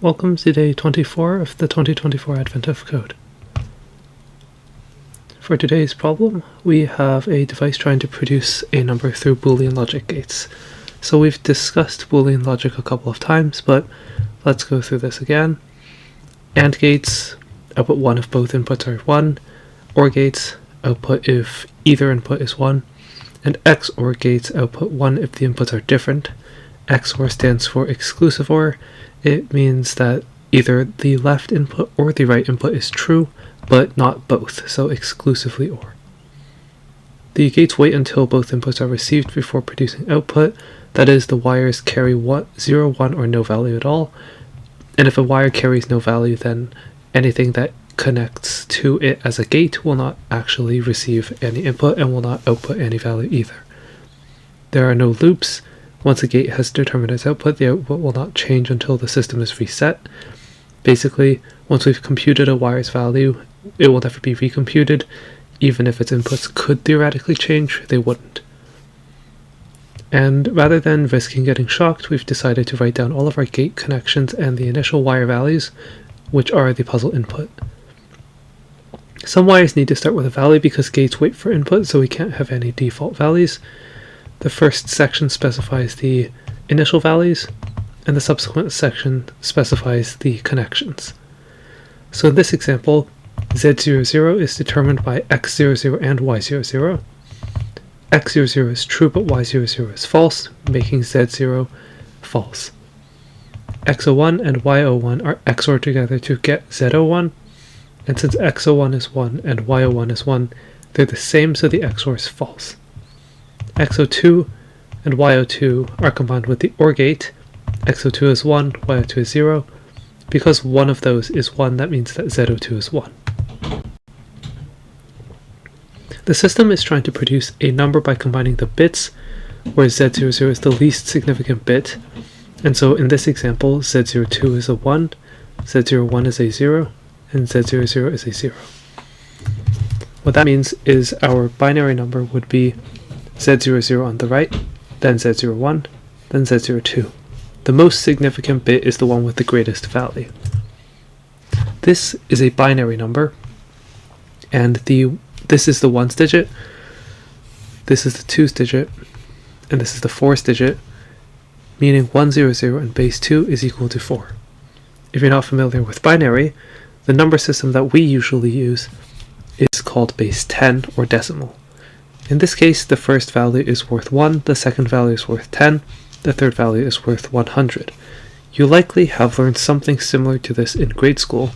Welcome to day 24 of the 2024 Advent of Code. For today's problem, we have a device trying to produce a number through Boolean logic gates. So we've discussed Boolean logic a couple of times, but let's go through this again. AND gates output 1 if both inputs are 1, OR gates output if either input is 1, and XOR gates output 1 if the inputs are different. XOR stands for exclusive OR. It means that either the left input or the right input is true, but not both, so exclusively OR. The gates wait until both inputs are received before producing output. That is, the wires carry 0, 1, or no value at all. And if a wire carries no value, then anything that connects to it as a gate will not actually receive any input and will not output any value either. There are no loops. Once a gate has determined its output, the output will not change until the system is reset. Basically, once we've computed a wire's value, it will never be recomputed. Even if its inputs could theoretically change, they wouldn't. And rather than risking getting shocked, we've decided to write down all of our gate connections and the initial wire values, which are the puzzle input. Some wires need to start with a value because gates wait for input, so we can't have any default values. The first section specifies the initial values, and the subsequent section specifies the connections. So in this example, Z00 is determined by X00 and Y00. X00 is true, but Y00 is false, making Z0 false. X01 and Y01 are XORed together to get Z01, and since X01 is 1 and Y01 is 1, they're the same, so the XOR is false. X02 and Y02 are combined with the OR gate. X02 is 1, Y02 is 0. Because one of those is 1, that means that Z02 is 1. The system is trying to produce a number by combining the bits, where Z00 is the least significant bit. And so in this example, Z02 is a 1, Z01 is a 0, and Z00 is a 0. What that means is our binary number would be Z00 on the right, then Z01, then Z02. The most significant bit is the one with the greatest value. This is a binary number, and this is the 1's digit, this is the 2's digit, and this is the 4's digit, meaning 100 and base 2 is equal to 4. If you're not familiar with binary, the number system that we usually use is called base 10 or decimal. In this case, the first value is worth 1, the second value is worth 10, the third value is worth 100. You likely have learned something similar to this in grade school.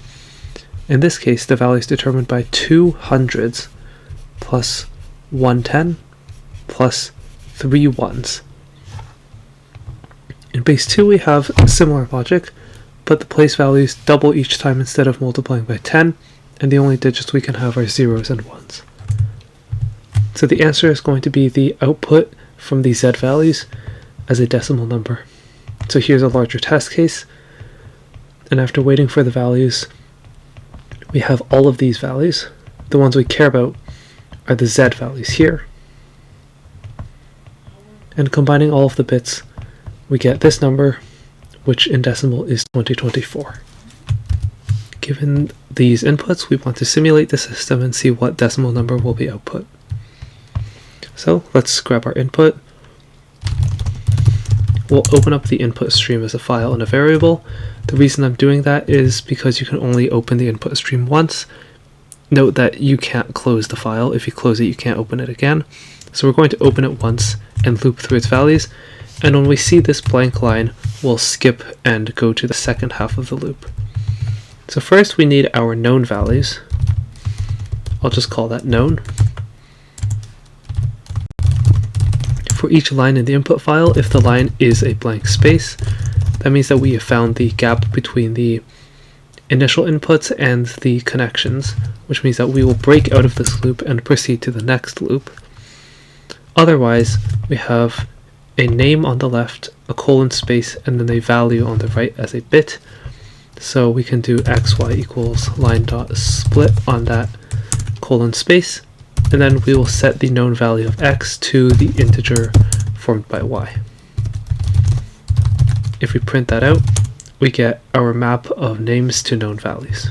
In this case, the value is determined by 2 hundreds plus 110 plus 3 ones. In base 2 we have similar logic, but the place values double each time instead of multiplying by 10, and the only digits we can have are zeros and ones. So the answer is going to be the output from the Z values as a decimal number. So here's a larger test case, and after waiting for the values, we have all of these values. The ones we care about are the Z values here. And combining all of the bits, we get this number, which in decimal is 2024. Given these inputs, we want to simulate the system and see what decimal number will be output. So let's grab our input. We'll open up the input stream as a file and a variable. The reason I'm doing that is because you can only open the input stream once. Note that you can't close the file. If you close it, you can't open it again. So we're going to open it once and loop through its values. And when we see this blank line, we'll skip and go to the second half of the loop. So first we need our known values. I'll just call that known. For each line in the input file, if the line is a blank space, that means that we have found the gap between the initial inputs and the connections, which means that we will break out of this loop and proceed to the next loop. Otherwise, we have a name on the left, a colon space, and then a value on the right as a bit. So we can do xy equals line dot split on that colon space, and then we will set the known value of x to the integer formed by y. If we print that out, we get our map of names to known values.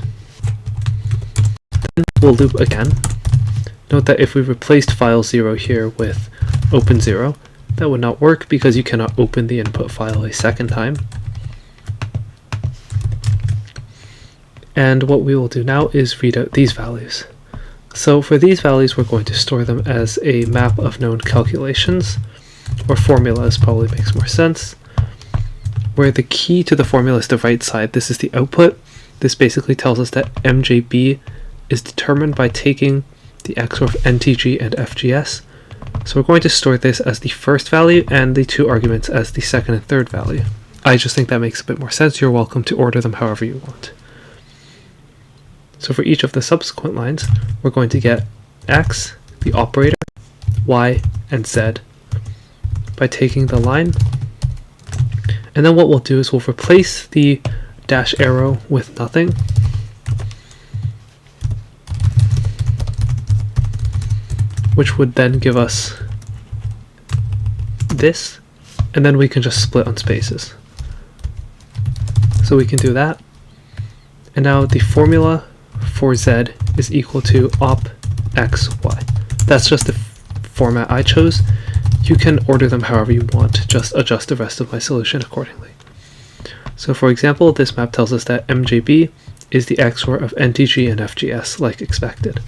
Then we'll loop again. Note that if we replaced file 0 here with open 0, that would not work because you cannot open the input file a second time. And what we will do now is read out these values. So for these values, we're going to store them as a map of known calculations, or formulas probably makes more sense, where the key to the formula is the right side. This is the output. This basically tells us that MJB is determined by taking the XOR of NTG and FGS. So we're going to store this as the first value and the two arguments as the second and third value. I just think that makes a bit more sense. You're welcome to order them however you want. So for each of the subsequent lines, we're going to get X, the operator, Y, and Z by taking the line. And then what we'll do is we'll replace the dash arrow with nothing. Which would then give us this, and then we can just split on spaces. So we can do that. And now the formula for Z is equal to op x y. That's just the format I chose. You can order them however you want, just adjust the rest of my solution accordingly. So for example, this map tells us that MJB is the XOR of NTG and FGS like expected.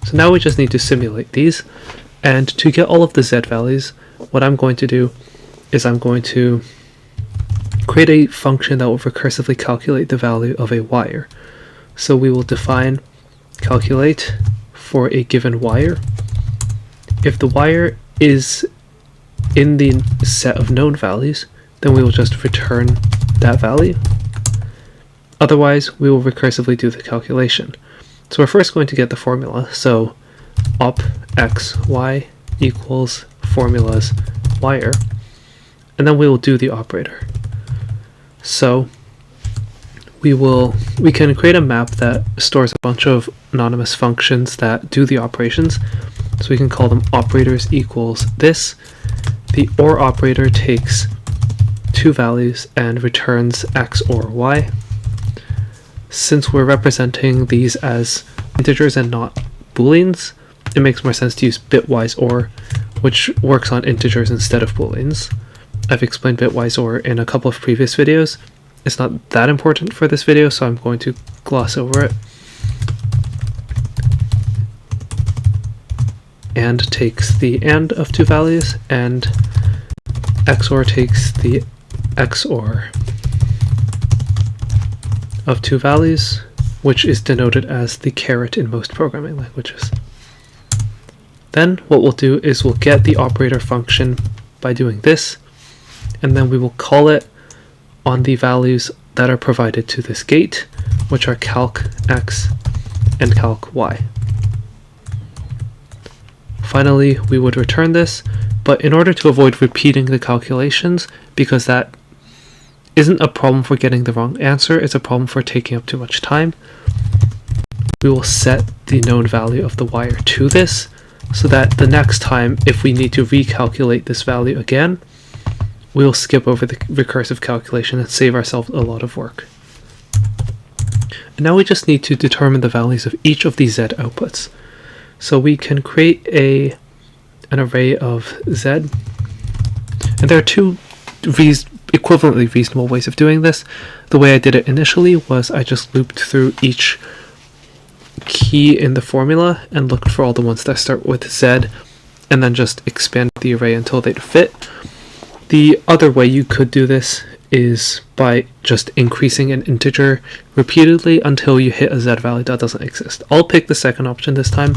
So now we just need to simulate these, and to get all of the Z values, what I'm going to do is I'm going to create a function that will recursively calculate the value of a wire. So we will define calculate for a given wire. If the wire is in the set of known values, then we will just return that value. Otherwise, we will recursively do the calculation. So we're first going to get the formula, so op x y equals formulas wire, and then we will do the operator. So we can create a map that stores a bunch of anonymous functions that do the operations. So we can call them operators equals this. The OR operator takes two values and returns x or y. Since we're representing these as integers and not booleans, it makes more sense to use bitwise OR, which works on integers instead of booleans. I've explained bitwise OR in a couple of previous videos. It's not that important for this video, so I'm going to gloss over it. And takes the AND of two values, and XOR takes the XOR of two values, which is denoted as the caret in most programming languages. Then what we'll do is we'll get the operator function by doing this, and then we will call it on the values that are provided to this gate, which are calc x and calc y. Finally, we would return this, but in order to avoid repeating the calculations, because that isn't a problem for getting the wrong answer, it's a problem for taking up too much time, we will set the known value of the wire to this, so that the next time, if we need to recalculate this value again, we'll skip over the recursive calculation and save ourselves a lot of work. And now we just need to determine the values of each of these Z outputs. So we can create an array of Z, and there are two equivalently reasonable ways of doing this. The way I did it initially was I just looped through each key in the formula and looked for all the ones that start with Z, and then just expand the array until they'd fit. The other way you could do this is by just increasing an integer repeatedly until you hit a Z value that doesn't exist. I'll pick the second option this time,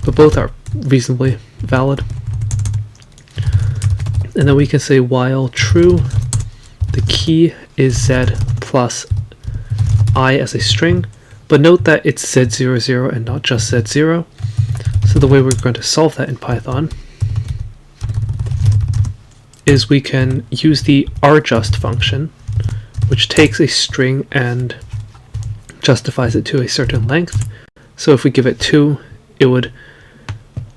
but both are reasonably valid. And then we can say while true, the key is Z plus I as a string, but note that it's Z00 and not just Z0. So the way we're going to solve that in Python is we can use the rjust function, which takes a string and justifies it to a certain length. So if we give it 2, it would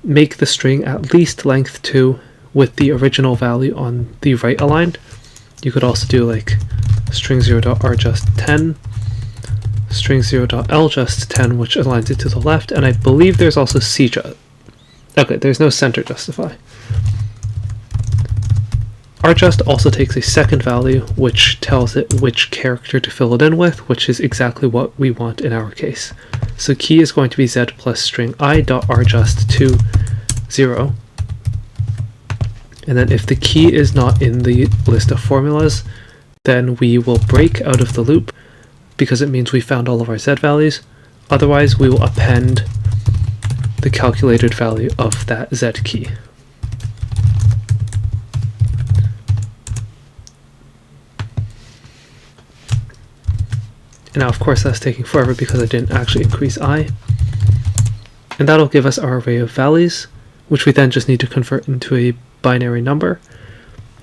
make the string at least length 2 with the original value on the right aligned. You could also do like string 0.rjust10, string 0.ljust10, which aligns it to the left, and I believe there's also cjust. Okay, there's no center justify. rjust also takes a second value, which tells it which character to fill it in with, which is exactly what we want in our case. So key is going to be z plus string I.rjust to 0. And then if the key is not in the list of formulas, then we will break out of the loop because it means we found all of our z values. Otherwise, we will append the calculated value of that z key. And now, of course, that's taking forever because I didn't actually increase I. And that'll give us our array of values, which we then just need to convert into a binary number.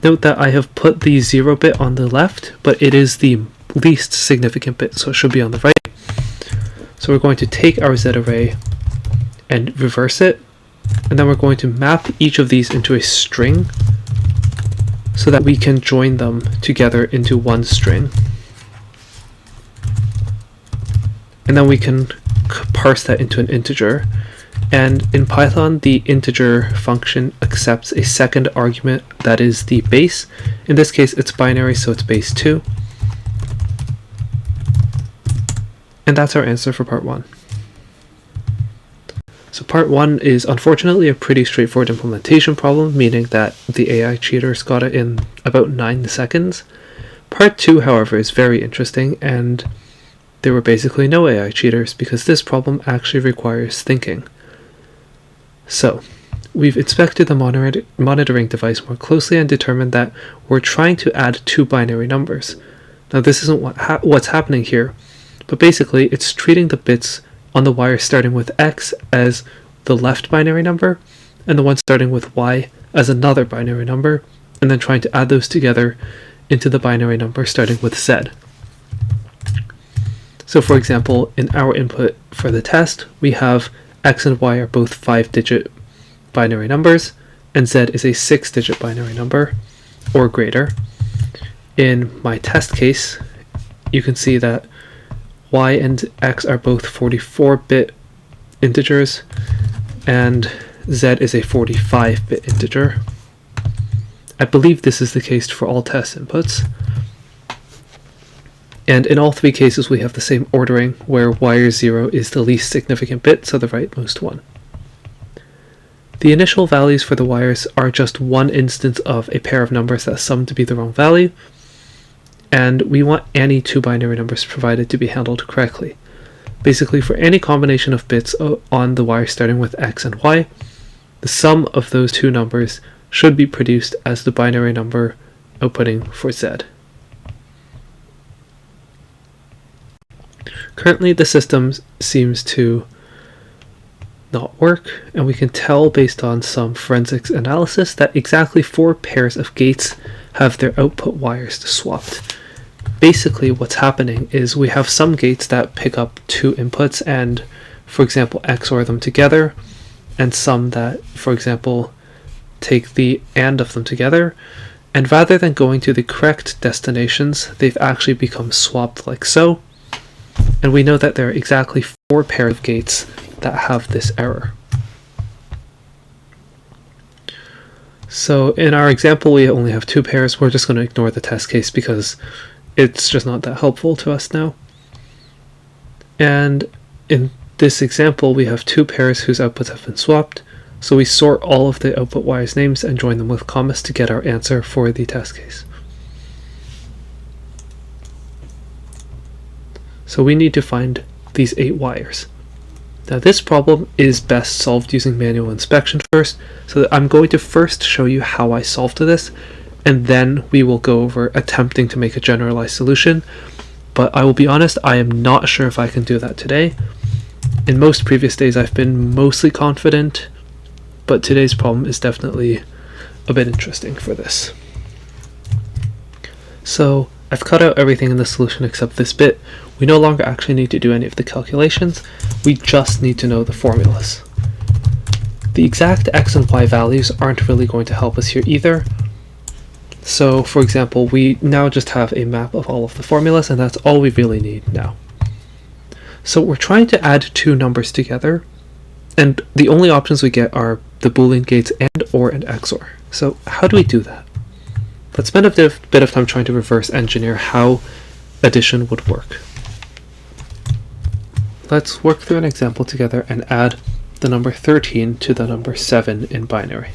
Note that I have put the 0 bit on the left, but it is the least significant bit, so it should be on the right. So we're going to take our z array and reverse it, and then we're going to map each of these into a string so that we can join them together into one string. And then we can parse that into an integer. And in Python, the integer function accepts a second argument that is the base. In this case, it's binary, so it's base 2. And that's our answer for part 1. So part 1 is unfortunately a pretty straightforward implementation problem, meaning that the AI cheaters got it in about 9 seconds. Part 2, however, is very interesting, and there were basically no AI cheaters because this problem actually requires thinking. So, we've inspected the monitoring device more closely and determined that we're trying to add 2 binary numbers. Now this isn't what's happening here, but basically it's treating the bits on the wire starting with x as the left binary number, and the one starting with y as another binary number, and then trying to add those together into the binary number starting with z. So for example, in our input for the test, we have x and y are both 5-digit binary numbers, and z is a 6-digit binary number, or greater. In my test case, you can see that y and x are both 44-bit integers, and z is a 45-bit integer. I believe this is the case for all test inputs. And in all 3 cases, we have the same ordering, where wire 0 is the least significant bit, so the rightmost one. The initial values for the wires are just one instance of a pair of numbers that sum to be the wrong value, and we want any 2 binary numbers provided to be handled correctly. Basically, for any combination of bits on the wire starting with x and y, the sum of those 2 numbers should be produced as the binary number outputting for z. Currently, the system seems to not work, and we can tell based on some forensics analysis that exactly 4 pairs of gates have their output wires swapped. Basically, what's happening is we have some gates that pick up 2 inputs and, for example, XOR them together, and some that, for example, take the AND of them together, and rather than going to the correct destinations, they've actually become swapped like so. And we know that there are exactly 4 pairs of gates that have this error. So in our example, we only have 2 pairs. We're just going to ignore the test case because it's just not that helpful to us now. And in this example, we have 2 pairs whose outputs have been swapped. So we sort all of the output wires' names and join them with commas to get our answer for the test case. So we need to find these 8 wires. Now this problem is best solved using manual inspection first, so I'm going to first show you how I solved this, and then we will go over attempting to make a generalized solution. But I will be honest, I am not sure if I can do that today. In most previous days I've been mostly confident, but today's problem is definitely a bit interesting for this. So I've cut out everything in the solution except this bit. We no longer actually need to do any of the calculations, we just need to know the formulas. The exact x and y values aren't really going to help us here either. So for example, we now just have a map of all of the formulas, and that's all we really need now. So we're trying to add two numbers together, and the only options we get are the Boolean gates AND, OR, and XOR. So how do we do that? Let's spend a bit of time trying to reverse engineer how addition would work. Let's work through an example together and add the number 13 to the number 7 in binary.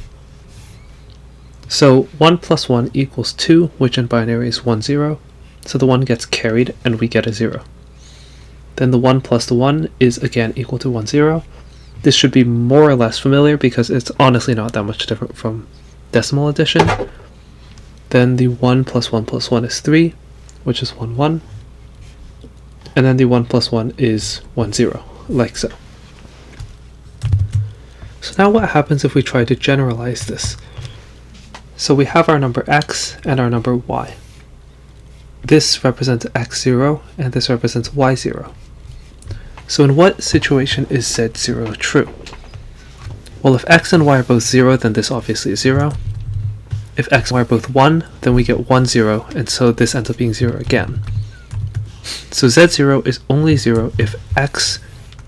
So 1 plus 1 equals 2, which in binary is 1, 0. So the 1 gets carried and we get a 0. Then the 1 plus the 1 is again equal to 1, 0. This should be more or less familiar because it's honestly not that much different from decimal addition. Then the 1 plus 1 plus 1 is 3, which is 1, 1. And then the 1 plus 1 is 1, 0, like so. So now what happens if we try to generalize this? So we have our number x and our number y. This represents x0 and this represents y0. So in what situation is z0 true? Well, if x and y are both 0, then this obviously is 0. If x and y are both 1, then we get 1, 0, and so this ends up being 0 again. So z0 is only 0 if x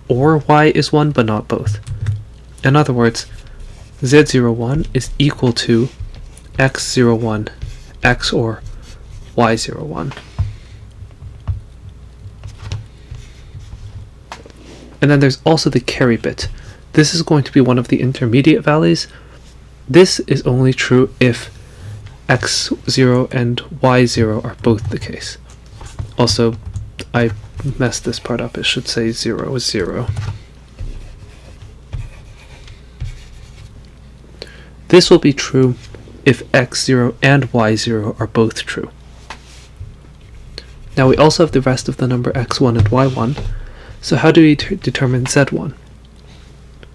or y is 1, but not both. In other words, z01 is equal to x01, x or y01. And then there's also the carry bit. This is going to be one of the intermediate values. This is only true if x0 and y0 are both the case. Also, I messed this part up. It should say 0 is 0. This will be true if x0 and y0 are both true. Now we also have the rest of the number x1 and y1. So how do we determine z1?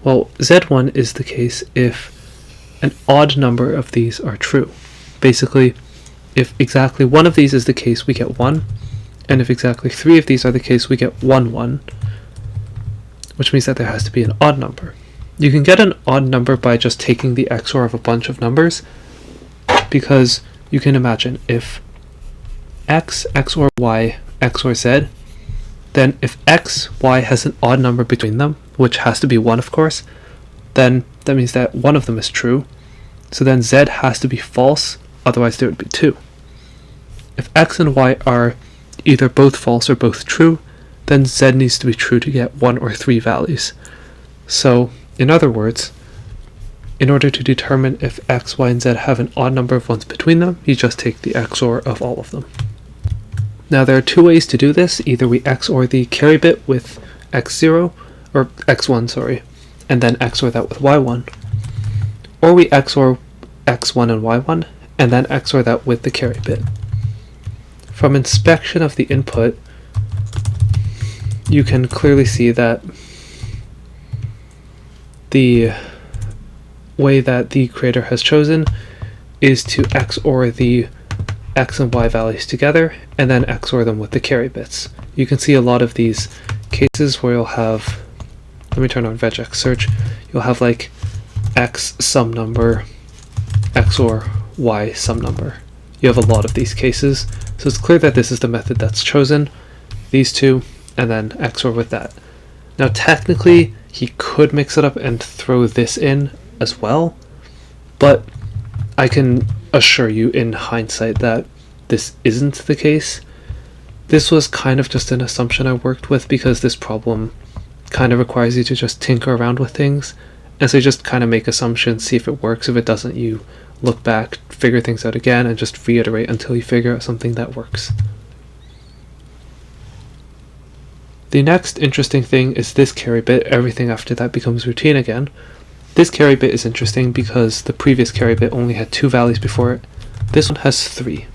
Well, z1 is the case if an odd number of these are true. Basically, if exactly one of these is the case, we get 1. And if exactly 3 of these are the case, we get 1, 1. Which means that there has to be an odd number. You can get an odd number by just taking the XOR of a bunch of numbers, because you can imagine if x XOR y XOR z, then if x, y has an odd number between them, which has to be 1 of course, then that means that one of them is true. So then z has to be false, otherwise there would be 2. If x and y are either both false or both true, then z needs to be true to get 1 or 3 values. So, in other words, in order to determine if x, y, and z have an odd number of ones between them, you just take the XOR of all of them. Now there are two ways to do this. Either we XOR the carry bit with x0, or x1, sorry, and then XOR that with y1. Or we XOR x1 and y1, and then XOR that with the carry bit. From inspection of the input, you can clearly see that the way that the creator has chosen is to XOR the x and y values together and then XOR them with the carry bits. You can see a lot of these cases where you'll have, let me turn on regex search, you'll have like x some number XOR y some number. You have a lot of these cases, so it's clear that this is the method that's chosen, these two, and then XOR with that. Now technically he could mix it up and throw this in as well, but I can assure you in hindsight that this isn't the case. This was kind of just an assumption I worked with because this problem kind of requires you to just tinker around with things, and so you just kind of make assumptions, see if it works. If it doesn't, you look back, figure things out again, and just reiterate until you figure out something that works. The next interesting thing is this carry bit. Everything after that becomes routine again. This carry bit is interesting because the previous carry bit only had 2 values before it. This one has 3.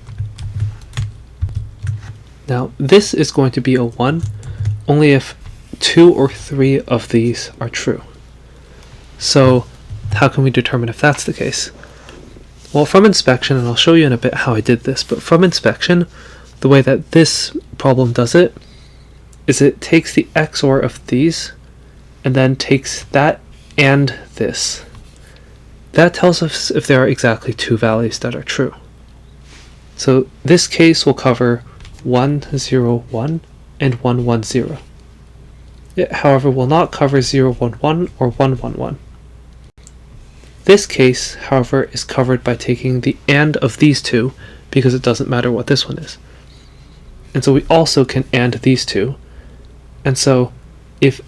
Now this is going to be a 1 only if 2 or 3 of these are true. So how can we determine if that's the case? Well, from inspection, and I'll show you in a bit how I did this, but from inspection, the way that this problem does it is it takes the XOR of these and then takes that and this. That tells us if there are exactly 2 values that are true. So this case will cover 1, 0, 1 and 1, 1, 0. It, however, will not cover 0, 1, 1 or 1, 1, 1. This case, however, is covered by taking the AND of these two, because it doesn't matter what this one is. And so we also can AND these two. And so if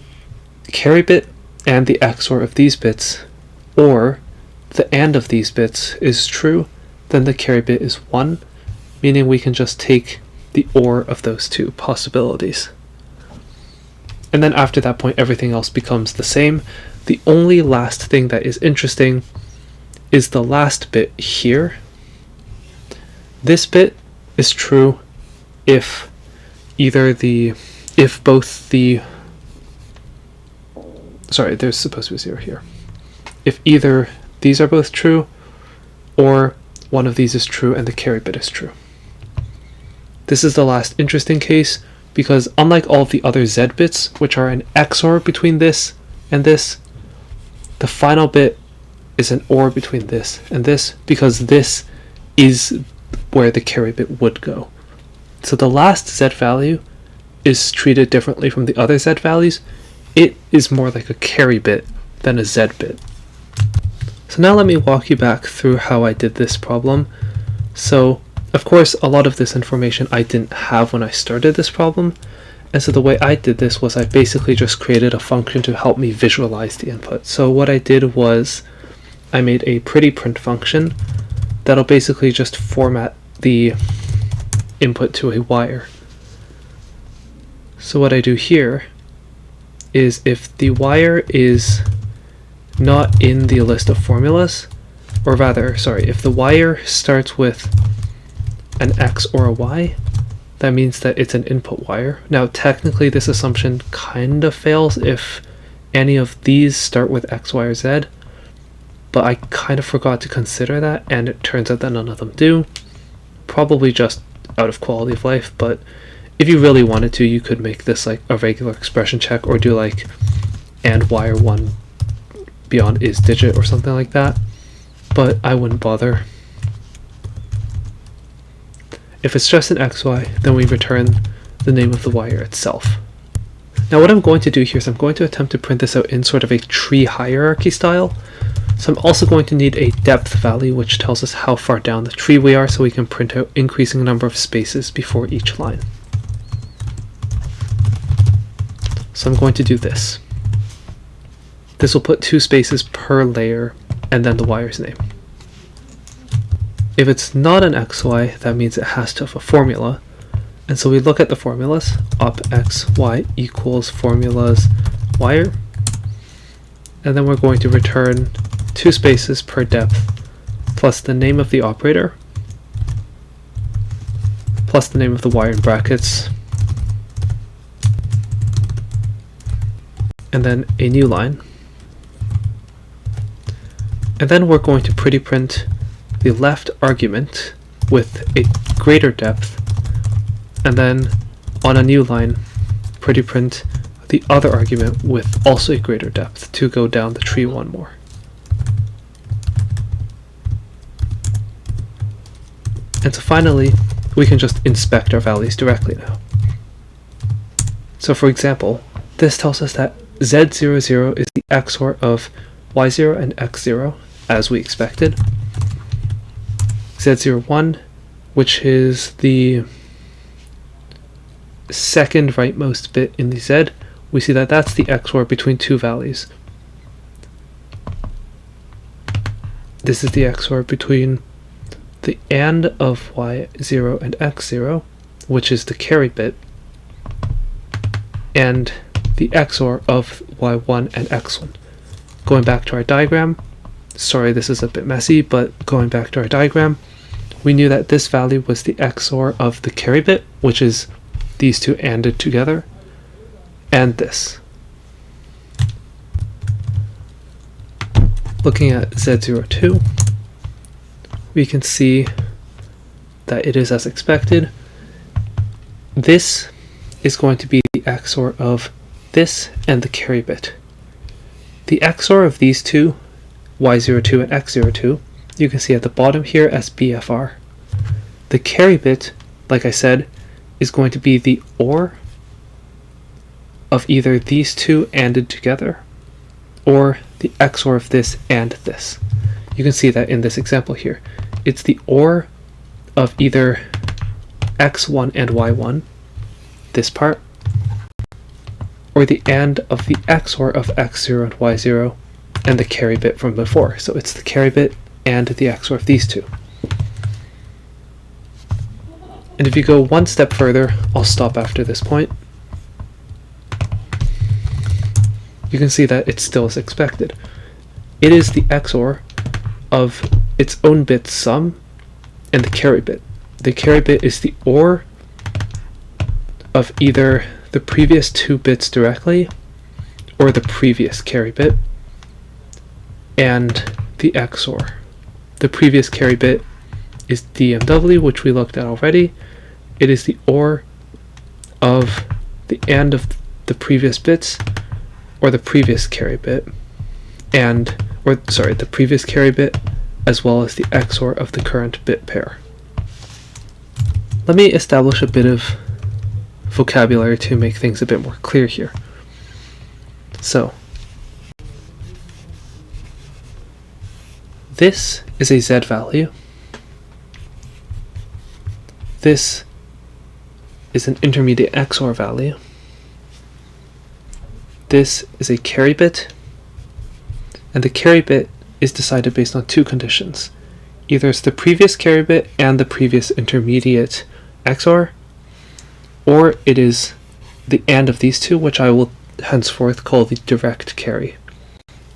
carry bit and the XOR of these bits, or the AND of these bits is true, then the carry bit is 1, meaning we can just take the OR of those two possibilities. And then after that point, everything else becomes the same. The only last thing that is interesting is the last bit here. This bit is true if sorry, there's supposed to be 0 here. If either these are both true, or one of these is true and the carry bit is true. This is the last interesting case, because unlike all of the other Z bits, which are an XOR between this and this, the final bit is an OR between this and this, because this is where the carry bit would go. So the last Z value is treated differently from the other Z values. It is more like a carry bit than a Z bit. So now let me walk you back through how I did this problem. So of course, a lot of this information I didn't have when I started this problem, and so the way I did this was I basically just created a function to help me visualize the input. So what I did was I made a pretty print function that'll basically just format the input to a wire. So what I do here is if the wire is not in the list of formulas, or rather, sorry, if the wire starts with an X or a Y, that means that it's an input wire. Now technically this assumption kind of fails if any of these start with X, Y, or Z, but I kind of forgot to consider that, and it turns out that none of them do. Probably just out of quality of life, but if you really wanted to, you could make this like a regular expression check, or do like and wire 1 beyond is digit or something like that, but I wouldn't bother. If it's just an XY, then we return the name of the wire itself. Now what I'm going to do here is I'm going to attempt to print this out in sort of a tree hierarchy style. So I'm also going to need a depth value, which tells us how far down the tree we are, so we can print out increasing number of spaces before each line. So I'm going to do this. This will put 2 spaces per layer and then the wire's name. If it's not an XY, that means it has to have a formula. And so we look at the formulas, op xy equals formulas wire. And then we're going to return 2 spaces per depth plus the name of the operator plus the name of the wire in brackets, and then a new line. And then we're going to pretty print the left argument with a greater depth, and then on a new line pretty print the other argument with also a greater depth to go down the tree 1 more. And so finally we can just inspect our values directly now. So for example, this tells us that Z00 is the XOR of Y0 and X0 as we expected. Z01, which is the second rightmost bit in the Z, we see that that's the XOR between 2 values. This is the XOR between the AND of Y0 and X0, which is the carry bit, and the XOR of Y1 and X1. Going back to our diagram, sorry this is a bit messy, but going back to our diagram, we knew that this value was the XOR of the carry bit, which is these two ANDed together, and this. Looking at Z02, we can see that it is as expected. This is going to be the XOR of this and the carry bit. The XOR of these two, Y02 and X02, you can see at the bottom here as BFR. The carry bit, like I said, is going to be the OR of either these two ANDed together, or the XOR of this and this. You can see that in this example here. It's the OR of either x1 and y1, this part, or the AND of the XOR of x0 and y0 and the carry bit from before. So it's the carry bit and the XOR of these two. And if you go one step further, I'll stop after this point, you can see that it's still as expected. It is the XOR of its own bit sum and the carry bit. The carry bit is the OR of either the previous two bits directly or the previous carry bit and the XOR. The previous carry bit is DMW, which we looked at already. It is the OR of the AND of the previous bits or the previous carry bit the previous carry bit as well as the XOR of the current bit pair. Let me establish a bit of vocabulary to make things a bit more clear here. So, this is a Z value. This is an intermediate XOR value. This is a carry bit, and the carry bit is decided based on two conditions. Either it's the previous carry bit and the previous intermediate XOR, or it is the AND of these two, which I will henceforth call the direct carry.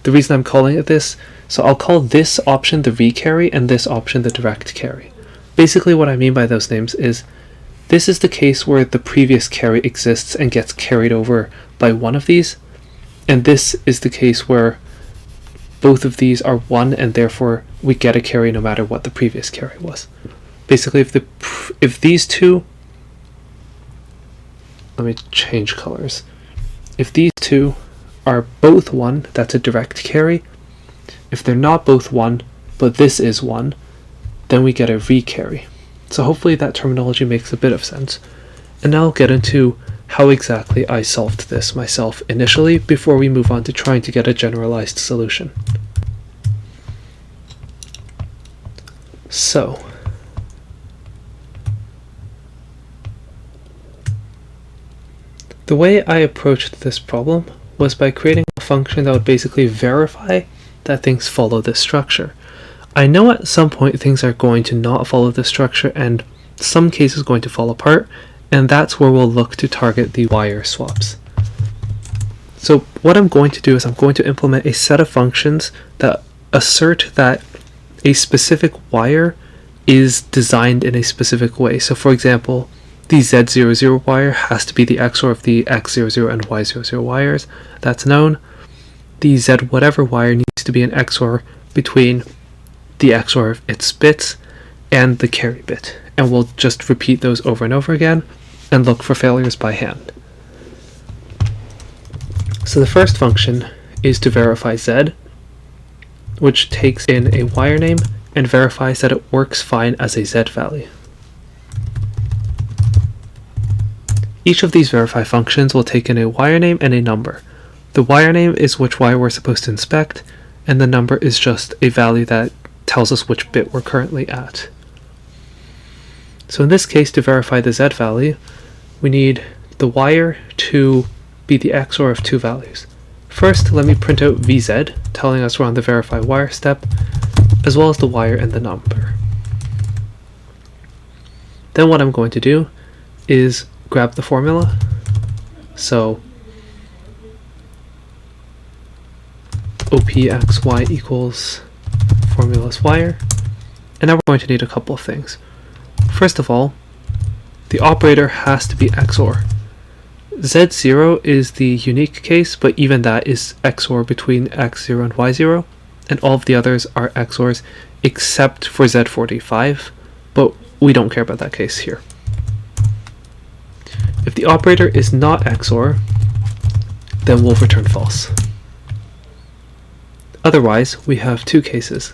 The reason I'm calling it this, so I'll call this option the recarry and this option the direct carry. Basically what I mean by those names is, this is the case where the previous carry exists and gets carried over by one of these, and this is the case where both of these are 1 and therefore we get a carry no matter what the previous carry was. Basically if these two, let me change colors. If these two are both 1, that's a direct carry. If they're not both 1, but this is 1, then we get a recarry. So hopefully that terminology makes a bit of sense. And now I'll get into how exactly I solved this myself initially before we move on to trying to get a generalized solution. So, the way I approached this problem was by creating a function that would basically verify that things follow this structure. I know at some point things are going to not follow this structure and some cases going to fall apart, and that's where we'll look to target the wire swaps. So what I'm going to do is I'm going to implement a set of functions that assert that a specific wire is designed in a specific way. So for example, the Z00 wire has to be the XOR of the X00 and Y00 wires. That's known. The Z whatever wire needs to be an XOR between the XOR of its bits and the carry bit. And we'll just repeat those over and over again and look for failures by hand. So the first function is to verify Z, which takes in a wire name and verifies that it works fine as a Z value. Each of these verify functions will take in a wire name and a number. The wire name is which wire we're supposed to inspect, and the number is just a value that tells us which bit we're currently at. So in this case, to verify the Z value, we need the wire to be the XOR of two values. First, let me print out VZ, telling us we're on the verify wire step, as well as the wire and the number. Then what I'm going to do is grab the formula. So OPXY equals formula's wire. And now we're going to need a couple of things. First of all, the operator has to be XOR. Z0 is the unique case, but even that is XOR between X0 and Y0, and all of the others are XORs except for Z45, but we don't care about that case here. If the operator is not XOR, then we'll return false. Otherwise, we have two cases.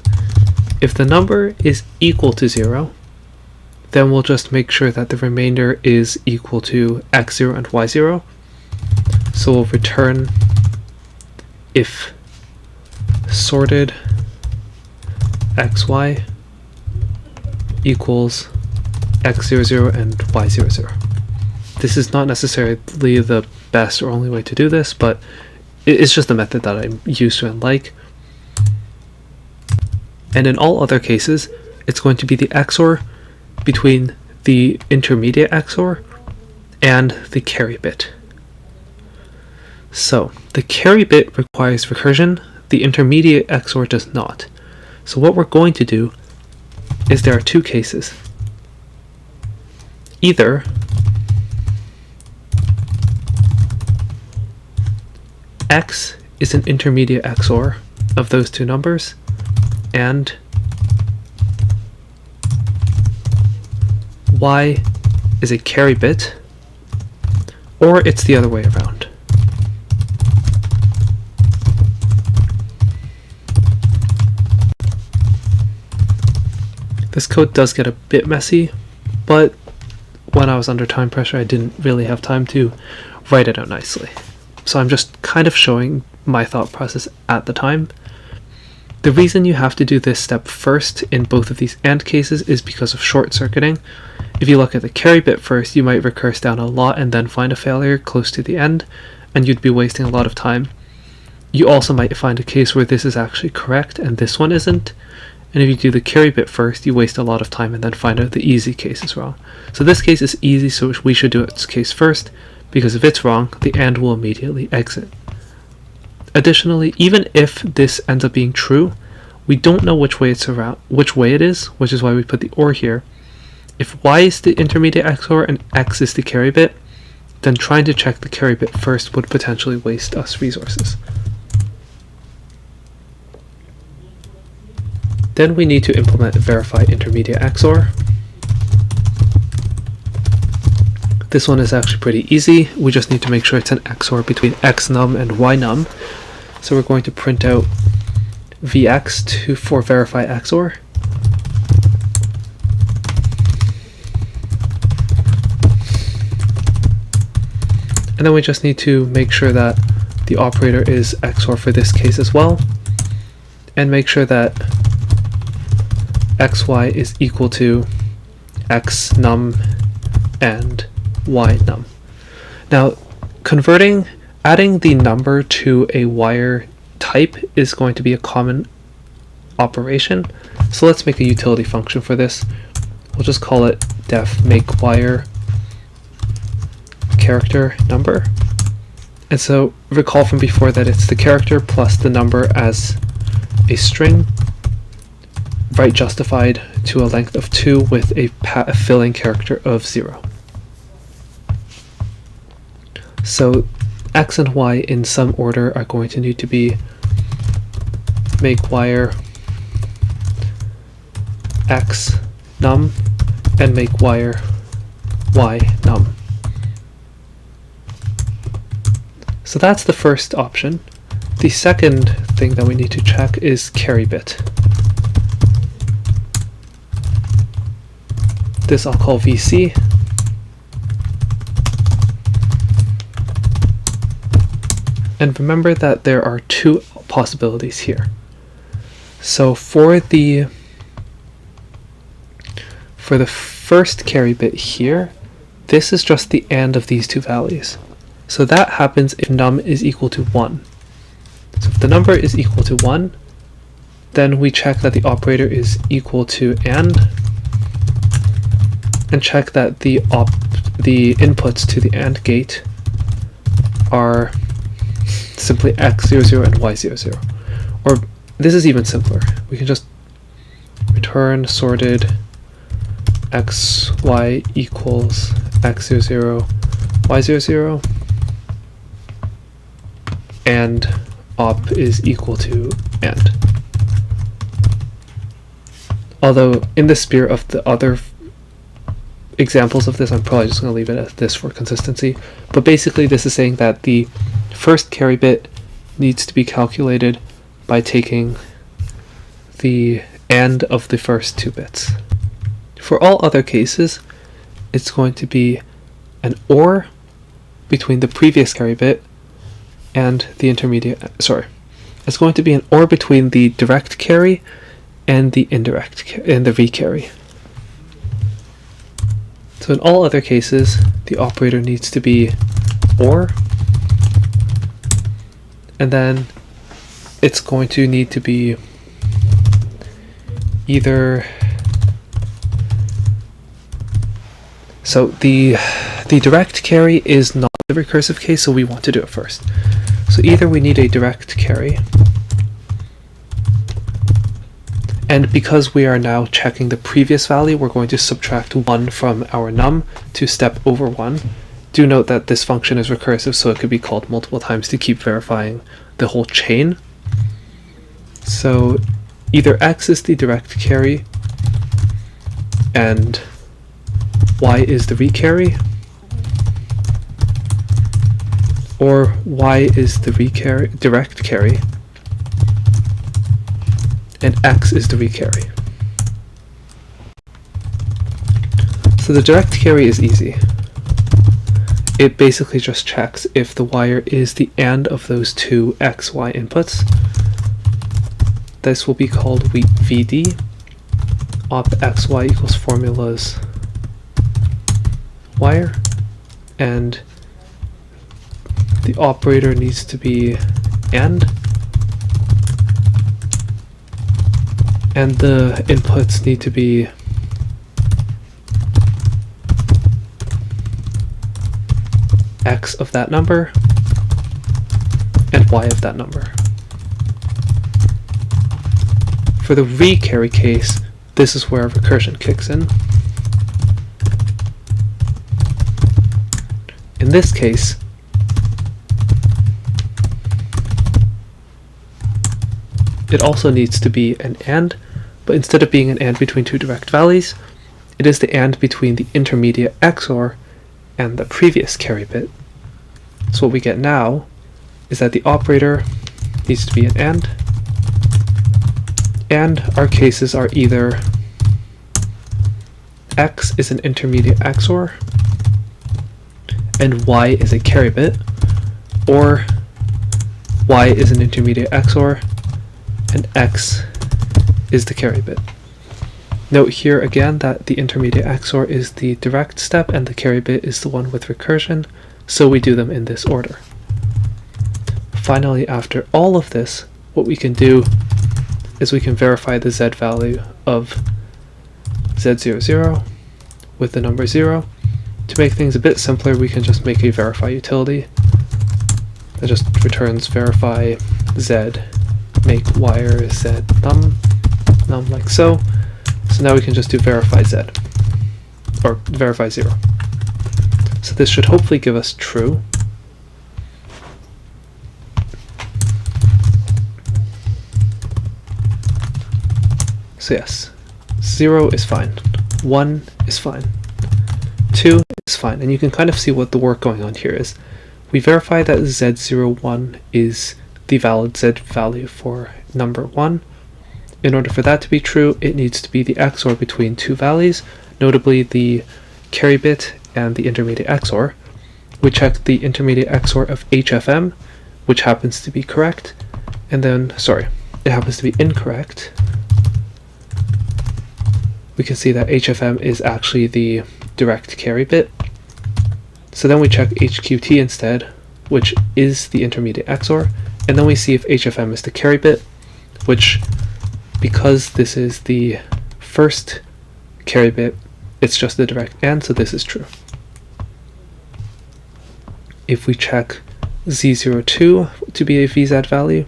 If the number is equal to 0, then we'll just make sure that the remainder is equal to x0 and y0. So we'll return if sorted xy equals x00 and y00. This is not necessarily the best or only way to do this, but it's just a method that I'm used to and like. And in all other cases, it's going to be the XOR between the intermediate XOR and the carry bit. So the carry bit requires recursion, the intermediate XOR does not. So what we're going to do is there are two cases. Either x is an intermediate XOR of those two numbers, and y is a carry bit, or it's the other way around. This code does get a bit messy, but when I was under time pressure, I didn't really have time to write it out nicely. So I'm just kind of showing my thought process at the time. The reason you have to do this step first in both of these AND cases is because of short circuiting. If you look at the carry bit first, you might recurse down a lot and then find a failure close to the end, and you'd be wasting a lot of time. You also might find a case where this is actually correct and this one isn't. And if you do the carry bit first, you waste a lot of time and then find out the easy case is wrong. So this case is easy, so we should do its case first, because if it's wrong, the AND will immediately exit. Additionally, even if this ends up being true, we don't know which way it is, which is why we put the OR here. If y is the intermediate XOR and x is the carry bit, then trying to check the carry bit first would potentially waste us resources. Then we need to implement verify intermediate XOR. This one is actually pretty easy. We just need to make sure it's an XOR between xnum and ynum. So we're going to print out vx for verify XOR. And then we just need to make sure that the operator is XOR for this case as well, and make sure that xy is equal to xnum and ynum. Now, adding the number to a wire type is going to be a common operation. So let's make a utility function for this. We'll just call it def make wire character number. And so recall from before that it's the character plus the number as a string, write justified to a length of 2 with a filling character of 0. So x and y in some order are going to need to be make wire x num and make wire y num. So that's the first option. The second thing that we need to check is carry bit. This I'll call VC. And remember that there are two possibilities here. So for the first carry bit here, this is just the AND of these two values. So that happens if num is equal to 1. So if the number is equal to 1, then we check that the operator is equal to and check that the inputs to the AND gate are simply x00 and y00. Or this is even simpler. We can just return sorted xy equals x00, y00, and op is equal to and. Although in the spirit of the other examples of this, I'm probably just going to leave it as this for consistency. But basically this is saying that the first carry bit needs to be calculated by taking the AND of the first two bits. For all other cases, it's going to be an OR between the previous carry bit and the intermediate, it's going to be an OR between the direct carry and the indirect and the recarry. So in all other cases, the operator needs to be OR, and then it's going to need to be either, so the direct carry is not the recursive case, so we want to do it first. So either we need a direct carry, and because we are now checking the previous value, we're going to subtract 1 from our num to step over 1. Do note that this function is recursive, so it could be called multiple times to keep verifying the whole chain. So either x is the direct carry and y is the recarry, or y is the direct carry and x is the recarry. So the direct carry is easy. It basically just checks if the wire is the AND of those two XY inputs. This will be called VD, op XY equals formulas wire, and the operator needs to be AND, and the inputs need to be X of that number and Y of that number. For the recarry case, this is where recursion kicks in. In this case, it also needs to be an AND, but instead of being an AND between two direct values, it is the AND between the intermediate XOR and the previous carry bit. So what we get now is that the operator needs to be an and our cases are either X is an intermediate XOR and Y is a carry bit, or Y is an intermediate XOR and X is the carry bit. Note here again that the intermediate XOR is the direct step and the carry bit is the one with recursion, so we do them in this order. Finally, after all of this, what we can do is we can verify the Z value of Z00 with the number 0. To make things a bit simpler, we can just make a verify utility that just returns verify Z, make wire Z num like so. So now we can just do verify Z, or verify 0. So this should hopefully give us true. So yes, 0 is fine, 1 is fine, 2 is fine, and you can kind of see what the work going on here is. We verify that Z01 is the valid Z value for number 1. In order for that to be true, it needs to be the XOR between two values, notably the carry bit and the intermediate XOR. We check the intermediate XOR of HFM, which happens to be correct, and then, sorry, it happens to be incorrect. We can see that HFM is actually the direct carry bit. So then we check HQT instead, which is the intermediate XOR, and then we see if HFM is the carry bit, which, because this is the first carry bit, it's just the direct AND, so this is true. If we check Z02 to be a VZ value,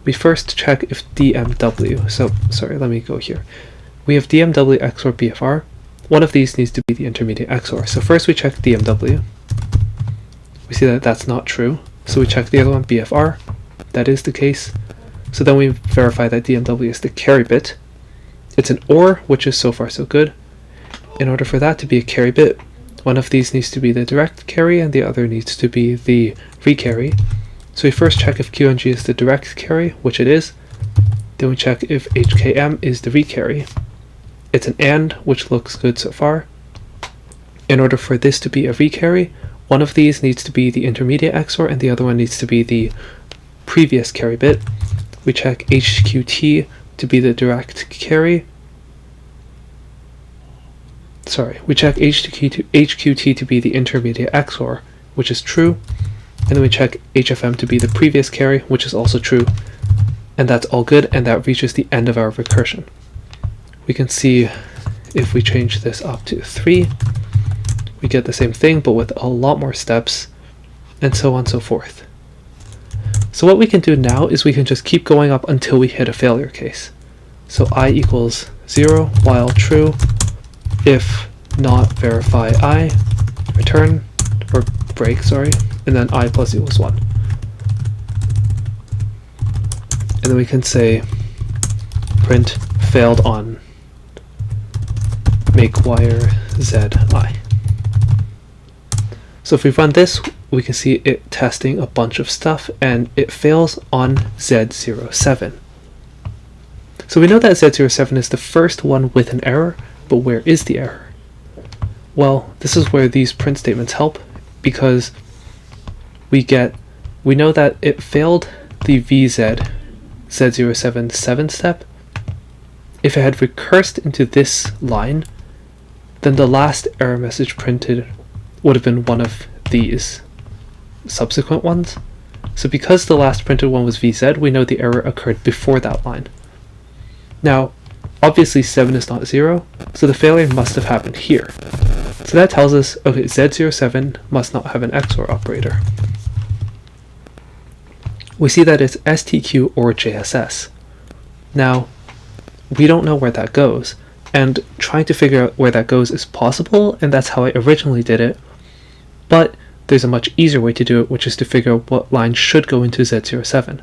we first check if DMW, so sorry, let me go here. We have DMW XOR BFR. One of these needs to be the intermediate XOR. So first we check DMW. We see that that's not true, so we check the other one, BFR. That is the case. So then we verify that DMW is the carry bit. It's an OR, which is so far so good. In order for that to be a carry bit, one of these needs to be the direct carry and the other needs to be the recarry. So we first check if QNG is the direct carry, which it is. Then we check if HKM is the recarry. it's an AND, which looks good so far. In order for this to be a recarry, one of these needs to be the intermediate XOR and the other one needs to be the previous carry bit. We check HQT to be the direct carry. We check HQT to be the intermediate XOR, which is true, and then we check HFM to be the previous carry, which is also true, and that's all good, and that reaches the end of our recursion. We can see if we change this up to 3, we get the same thing, but with a lot more steps, and so on and so forth. So what we can do now is we can just keep going up until we hit a failure case. So I equals 0 while true, if not verify I, return, or break, sorry, and then I plus equals 1. And then we can say print failed on make wire zi. So if we run this, we can see it testing a bunch of stuff, and it fails on Z07. So we know that Z07 is the first one with an error, but where is the error? Well, this is where these print statements help, because we know that it failed the VZ Z07 7 step. If it had recursed into this line, then the last error message printed would have been one of these subsequent ones. So because the last printed one was VZ, we know the error occurred before that line. Now, obviously 7 is not 0, so the failure must have happened here. So that tells us, okay, Z07 must not have an XOR operator. We see that it's STQ or JSS. Now, we don't know where that goes, and trying to figure out where that goes is possible, and that's how I originally did it, but there's a much easier way to do it, which is to figure out what line should go into Z07.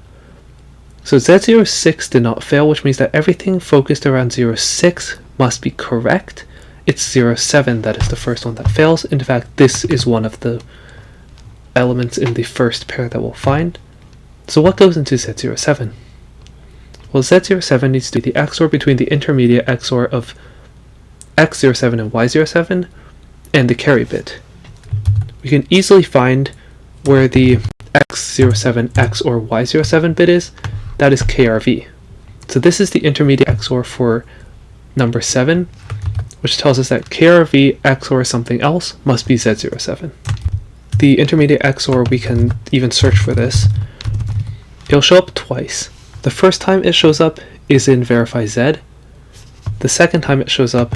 So Z06 did not fail, which means that everything focused around 06 must be correct. It's 07 that is the first one that fails. In fact, this is one of the elements in the first pair that we'll find. So what goes into Z07? Well, Z07 needs to be the XOR between the intermediate XOR of X07 and Y07 and the carry bit. We can easily find where the X07 XOR Y07 bit is. That is KRV. So this is the intermediate XOR for number 7, which tells us that KRV XOR something else must be Z07. The intermediate XOR, we can even search for this. It'll show up twice. The first time it shows up is in verify Z. The second time it shows up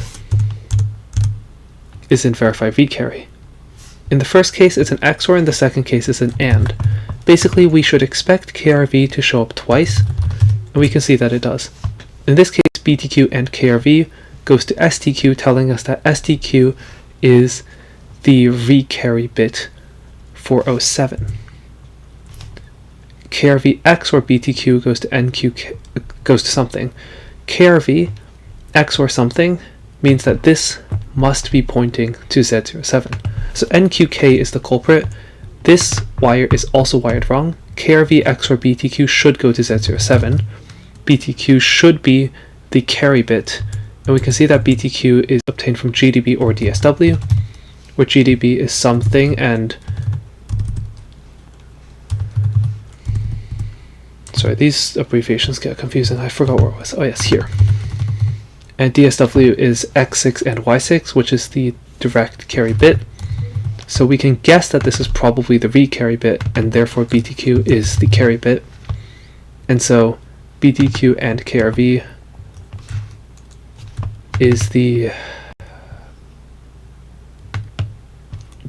is in verify vcarry. In the first case it's an XOR, in the second case it's an AND. Basically we should expect KRV to show up twice, and we can see that it does. In this case BTQ and KRV goes to STQ, telling us that STQ is the recarry bit for 07. KRV XOR BTQ goes to NQ, goes to something. KRV XOR something means that this must be pointing to Z07. So NQK is the culprit. This wire is also wired wrong. KRV XOR BTQ should go to Z07. BTQ should be the carry bit, and we can see that BTQ is obtained from GDB or DSW, where GDB is something and sorry, these abbreviations get confusing. I forgot where it was. Oh yes, here. And DSW is X6 and Y6, which is the direct carry bit. So we can guess that this is probably the recarry bit, and therefore BTQ is the carry bit. And so BTQ and KRV is the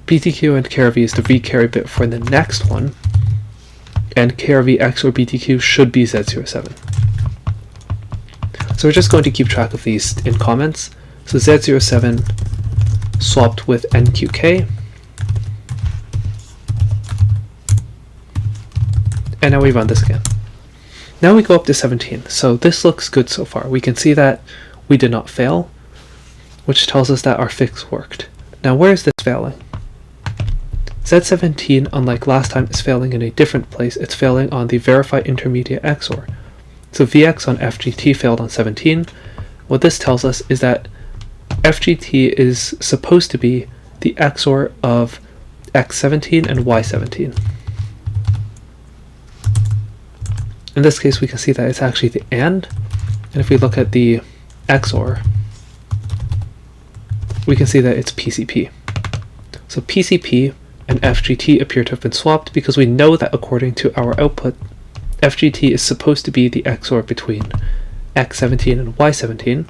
BTQ and KRV is the recarry bit for the next one, and KRV XOR BTQ should be Z07. So we're just going to keep track of these in comments. So Z07 swapped with NQK, and now we run this again. Now we go up to 17. So this looks good so far. We can see that we did not fail, which tells us that our fix worked. Now where is this failing? Z17, unlike last time, is failing in a different place. It's failing on the verify intermediate XOR. So VX on FGT failed on 17, what this tells us is that FGT is supposed to be the XOR of X17 and Y17. In this case, we can see that it's actually the AND, and if we look at the XOR, we can see that it's PCP. So PCP and FGT appear to have been swapped because we know that according to our output, FGT is supposed to be the XOR between X17 and Y17.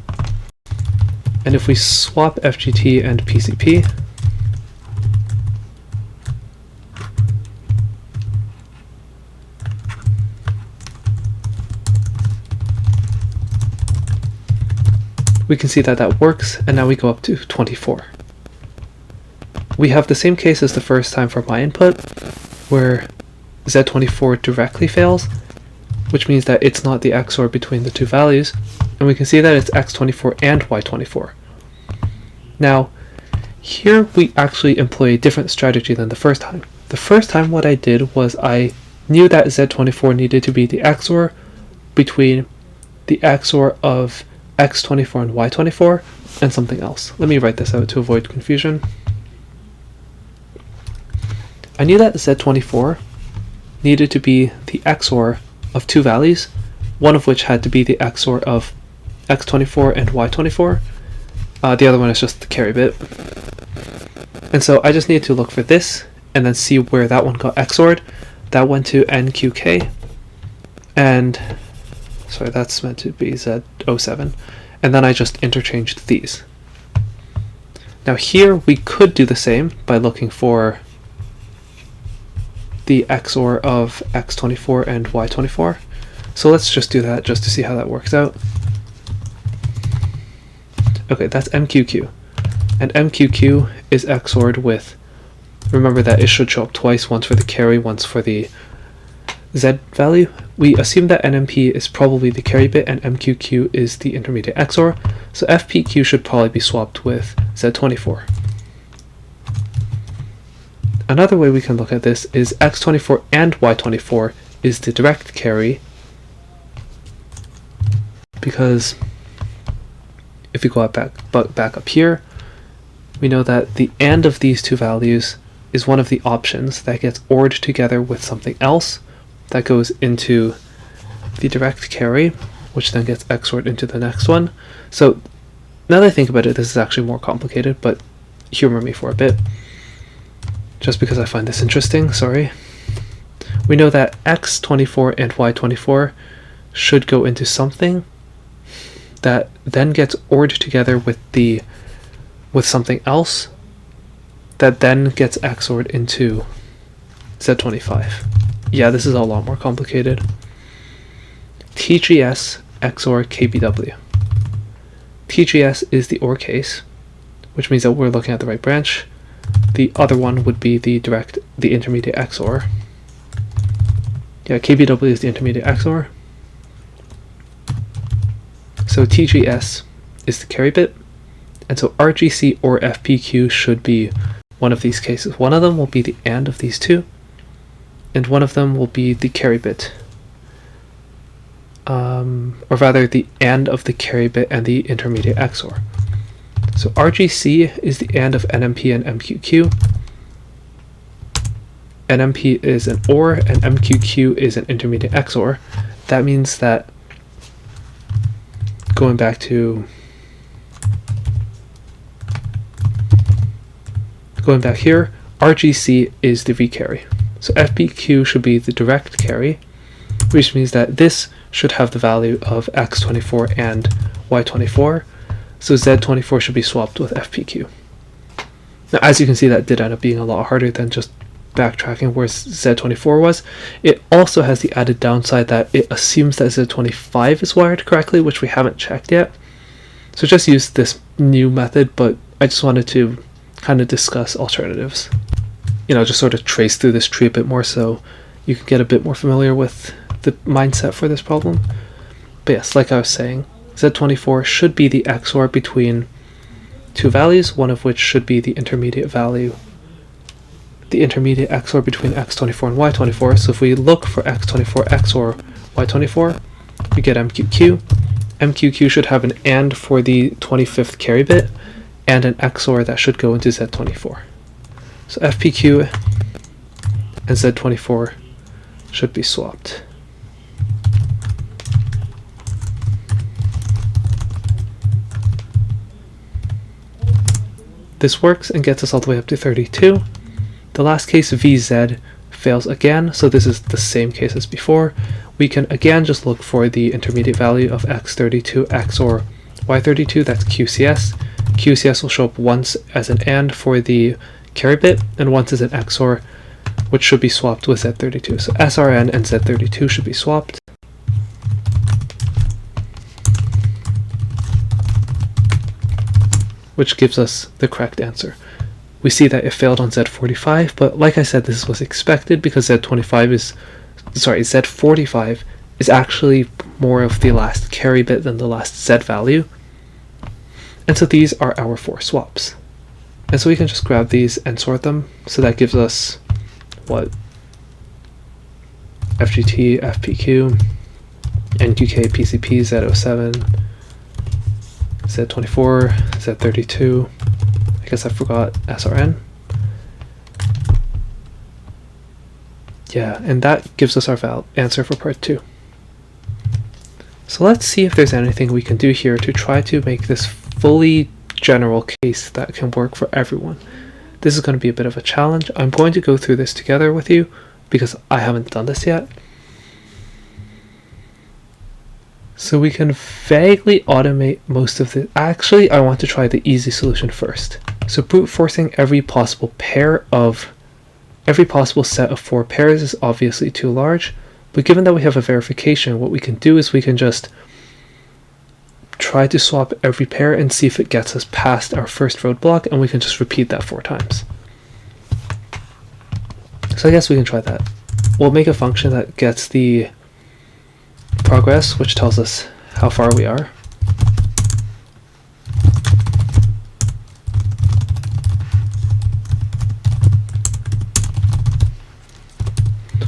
And if we swap FGT and PCP, we can see that that works, and now we go up to 24. We have the same case as the first time for my input, where Z24 directly fails, which means that it's not the XOR between the two values, and we can see that it's X24 and Y24. Now, here we actually employ a different strategy than the first time. The first time what I did was I knew that Z24 needed to be the XOR between the XOR of X24 and Y24 and something else. Let me write this out to avoid confusion. I knew that Z24 needed to be the XOR of two values, one of which had to be the XOR of X24 and Y24. The other one is just the carry bit. And so I just need to look for this and then see where that one got XOR'd. That went to NQK, and sorry, that's meant to be Z07, and then I just interchanged these. Now here we could do the same by looking for the XOR of X24 and Y24. So let's just do that just to see how that works out. Okay, that's MQQ, and MQQ is XOR'd with, remember that it should show up twice, once for the carry, once for the Z value. We assume that NMP is probably the carry bit and MQQ is the intermediate XOR, so FPQ should probably be swapped with Z24. Another way we can look at this is X24 and Y24 is the direct carry, because if we go back up here, we know that the AND of these two values is one of the options that gets ORed together with something else that goes into the direct carry, which then gets XORed into the next one. So now that I think about it, this is actually more complicated, but humor me for a bit, just because I find this interesting, sorry. We know that X24 and Y24 should go into something that then gets ORed together with something else that then gets XORed into Z25. Yeah, this is a lot more complicated. TGS XOR KBW. TGS is the OR case, which means that we're looking at the right branch. The other one would be the intermediate XOR. Yeah, KBW is the intermediate XOR. So TGS is the carry bit, and so RGC or FPQ should be one of these cases. One of them will be the AND of these two, and one of them will be the carry bit. Or rather, the AND of the carry bit and the intermediate XOR. So RGC is the AND of NMP and MQQ. NMP is an OR and MQQ is an intermediate XOR. That means that going back here, RGC is the V carry. So FPQ should be the direct carry, which means that this should have the value of X24 and Y24. So Z24 should be swapped with FPQ. Now, as you can see, that did end up being a lot harder than just backtracking where Z24 was. It also has the added downside that it assumes that Z25 is wired correctly, which we haven't checked yet. So just use this new method, but I just wanted to kind of discuss alternatives. You know, just sort of trace through this tree a bit more so you can get a bit more familiar with the mindset for this problem. But yes, like I was saying, Z24 should be the XOR between two values, one of which should be the intermediate value, the intermediate XOR between X24 and Y24. So if we look for X24 XOR Y24, we get MQQ, MQQ should have an AND for the 25th carry bit and an XOR that should go into Z24. So FPQ and Z24 should be swapped. This works and gets us all the way up to 32. The last case, VZ, fails again, so this is the same case as before. We can again just look for the intermediate value of X32 XOR Y32, that's QCS. QCS will show up once as an AND for the carry bit and once as an XOR, which should be swapped with Z32. So SRN and Z32 should be swapped. Which gives us the correct answer. We see that it failed on Z45, but like I said, this was expected because Z45 is actually more of the last carry bit than the last Z value. And so these are our 4 swaps. And so we can just grab these and sort them. So that gives us what? FGT, FPQ, NQK, PCP, Z07, Z24, Z32, I guess I forgot SRN. Yeah, and that gives us our answer for part 2. So let's see if there's anything we can do here to try to make this fully general case that can work for everyone. This is going to be a bit of a challenge. I'm going to go through this together with you because I haven't done this yet. So we can vaguely automate most of the... Actually, I want to try the easy solution first. So brute forcing every possible set of 4 pairs is obviously too large, but given that we have a verification, what we can do is we can just try to swap every pair and see if it gets us past our first roadblock, and we can just repeat that 4 times. So I guess we can try that. We'll make a function that gets the progress, which tells us how far we are.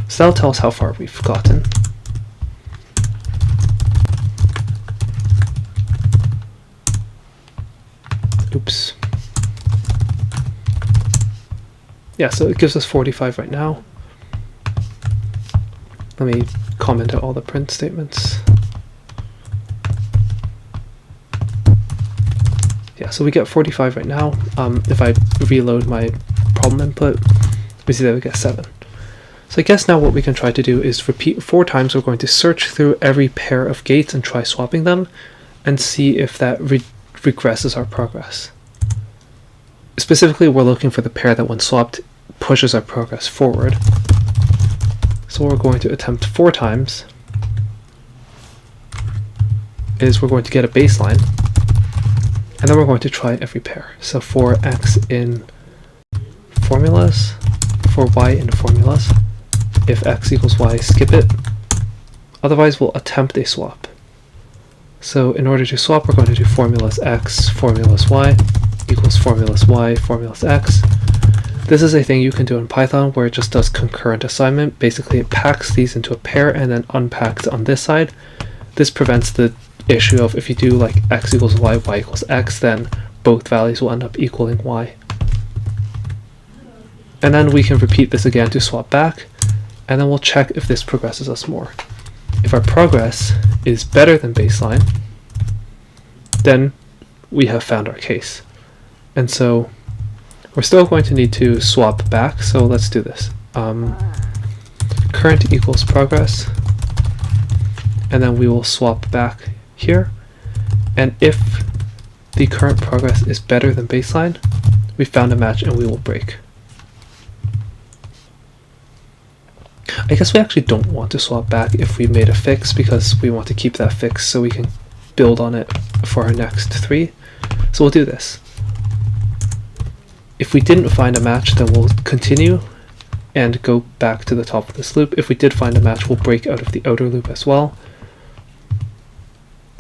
So that'll tell us how far we've gotten. Oops. Yeah, so it gives us 45 right now. Let me comment out all the print statements. Yeah, so we get 45 right now. If I reload my problem input, we see that we get 7. So I guess now what we can try to do is repeat 4 times. We're going to search through every pair of gates and try swapping them and see if that regresses our progress. Specifically, we're looking for the pair that when swapped pushes our progress forward. So what we're going to attempt 4 times is we're going to get a baseline, and then we're going to try every pair. So for x in formulas, for y in formulas, if x equals y, skip it. Otherwise, we'll attempt a swap. So in order to swap, we're going to do formulas x, formulas y, equals formulas y, formulas x. This is a thing you can do in Python where it just does concurrent assignment. Basically, it packs these into a pair and then unpacks on this side. This prevents the issue of if you do like x equals y, y equals x, then both values will end up equaling y. And then we can repeat this again to swap back, and then we'll check if this progresses us more. If our progress is better than baseline, then we have found our case. And so we're still going to need to swap back, so let's do this. Current equals progress, and then we will swap back here. And if the current progress is better than baseline, we found a match and we will break. I guess we actually don't want to swap back if we made a fix, because we want to keep that fix so we can build on it for our next 3. So we'll do this. If we didn't find a match, then we'll continue and go back to the top of this loop. If we did find a match, we'll break out of the outer loop as well.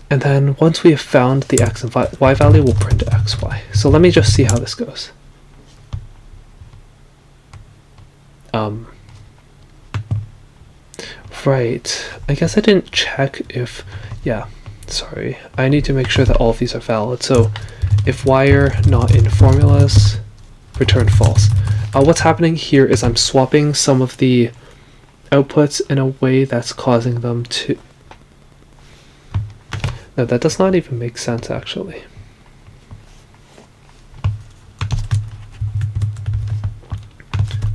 And then once we have found the x and y value, we'll print xy. So let me just see how this goes. Right, I guess I didn't check if, yeah. sorry, I need to make sure that all of these are valid. So if wire not in formulas, return false. What's happening here is I'm swapping some of the outputs in a way that's causing them to... No, that does not even make sense actually.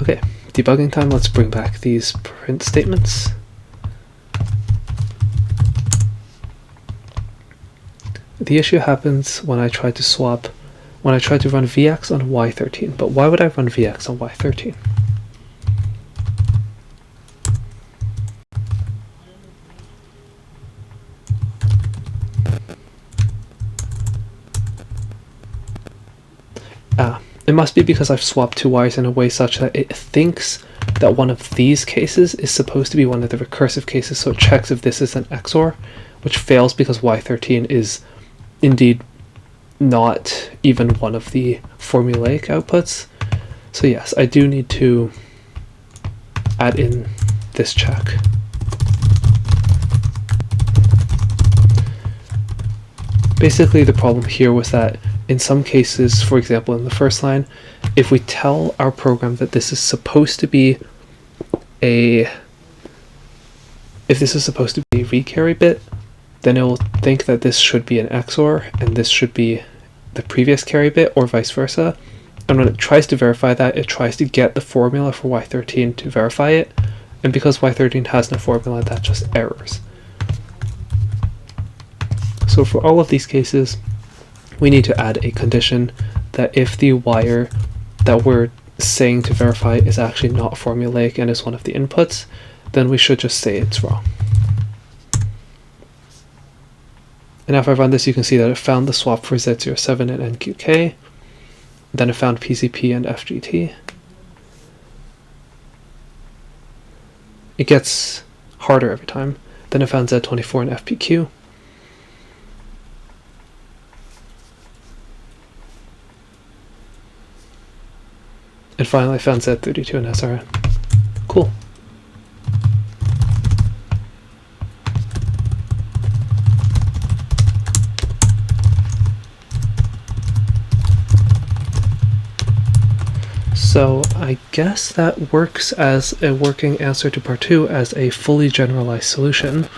Okay, debugging time. Let's bring back these print statements. The issue happens when I try to run VX on Y13, but why would I run VX on Y13? It must be because I've swapped two wires in a way such that it thinks that one of these cases is supposed to be one of the recursive cases, so it checks if this is an XOR, which fails because Y13 is indeed not even one of the formulaic outputs. So yes, I do need to add in this check. Basically, the problem here was that in some cases, for example, in the first line, if we tell our program that this is supposed to be a read carry bit, then it will think that this should be an XOR and this should be the previous carry bit, or vice versa. And when it tries to verify that, it tries to get the formula for Y13 to verify it, and because Y13 has no formula, that just errors. So for all of these cases, we need to add a condition that if the wire that we're saying to verify is actually not formulaic and is one of the inputs, then we should just say it's wrong. And if I run this, you can see that it found the swap for Z07 and NQK, then it found PCP and FGT. It gets harder every time. Then it found Z24 and FPQ. And finally I found Z32 and SRN. Cool. So I guess that works as a working answer to part 2 as a fully generalized solution.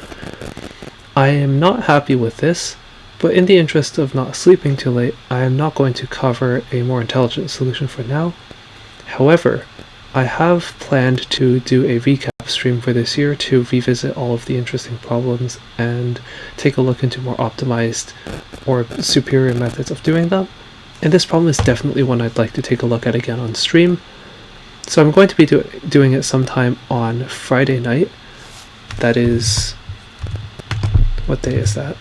I am not happy with this, but in the interest of not sleeping too late, I am not going to cover a more intelligent solution for now. However, I have planned to do a recap stream for this year to revisit all of the interesting problems and take a look into more optimized or superior methods of doing them. And this problem is definitely one I'd like to take a look at again on stream. So I'm going to be doing it sometime on Friday night. That is... what day is that?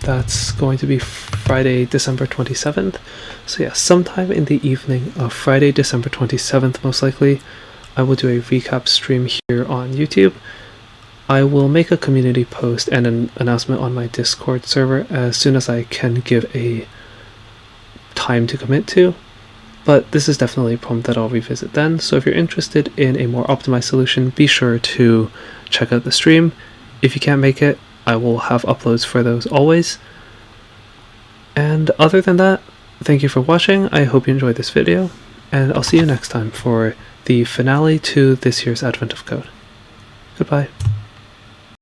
That's going to be Friday, December 27th. So yeah, sometime in the evening of Friday, December 27th, most likely, I will do a recap stream here on YouTube. I will make a community post and an announcement on my Discord server as soon as I can give a time to commit to, but this is definitely a problem that I'll revisit then. So if you're interested in a more optimized solution, be sure to check out the stream. If you can't make it, I will have uploads for those always. And other than that, thank you for watching. I hope you enjoyed this video, and I'll see you next time for the finale to this year's Advent of Code. Goodbye.